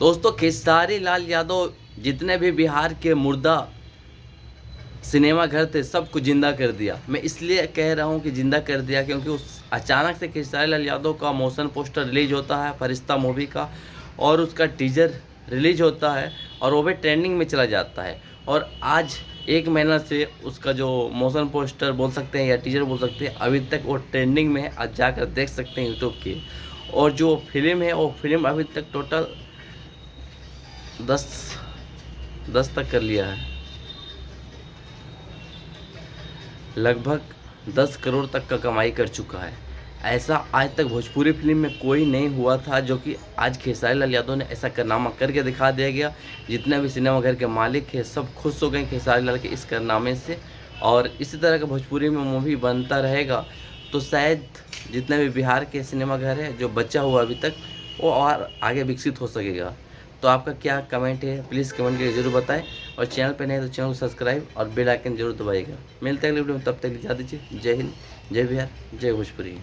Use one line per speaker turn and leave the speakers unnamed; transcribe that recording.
दोस्तों खेसारी लाल यादव जितने भी बिहार के मुर्दा सिनेमा घर थे सबको ज़िंदा कर दिया। मैं इसलिए कह रहा हूँ कि ज़िंदा कर दिया क्योंकि उस अचानक से खेसारी लाल यादव का मोशन पोस्टर रिलीज होता है फरिश्ता मूवी का, और उसका टीजर रिलीज होता है और वो भी ट्रेंडिंग में चला जाता है। और आज 1 महीना से उसका जो मोशन पोस्टर बोल सकते हैं या टीजर बोल सकते हैं, अभी तक वो ट्रेंडिंग में है। आज जाकर देख सकते हैं यूट्यूब की। और जो फिल्म है वो फिल्म अभी तक टोटल 10 तक कर लिया है, लगभग 10 करोड़ तक का कमाई कर चुका है। ऐसा आज तक भोजपुरी फिल्म में कोई नहीं हुआ था, जो कि आज खेसारी लाल यादव ने ऐसा कारनामा करके दिखा दिया गया। जितने भी सिनेमा घर के मालिक हैं सब खुश हो गए खेसारी लाल के इस कारनामे से। और इसी तरह का भोजपुरी में मूवी बनता रहेगा तो शायद जितने भी बिहार के सिनेमा घर है जो बचा हुआ अभी तक, वो और आगे विकसित हो सकेगा। तो आपका क्या कमेंट है प्लीज़ कमेंट करके ज़रूर बताएं। और चैनल पे नहीं तो चैनल को सब्सक्राइब और बेल आइकन जरूर दबाइएगा। मिलते हैं अगले वीडियो में, तब तक इजाज़त दीजिए। जय हिंद, जय बिहार, जय भोजपुरी।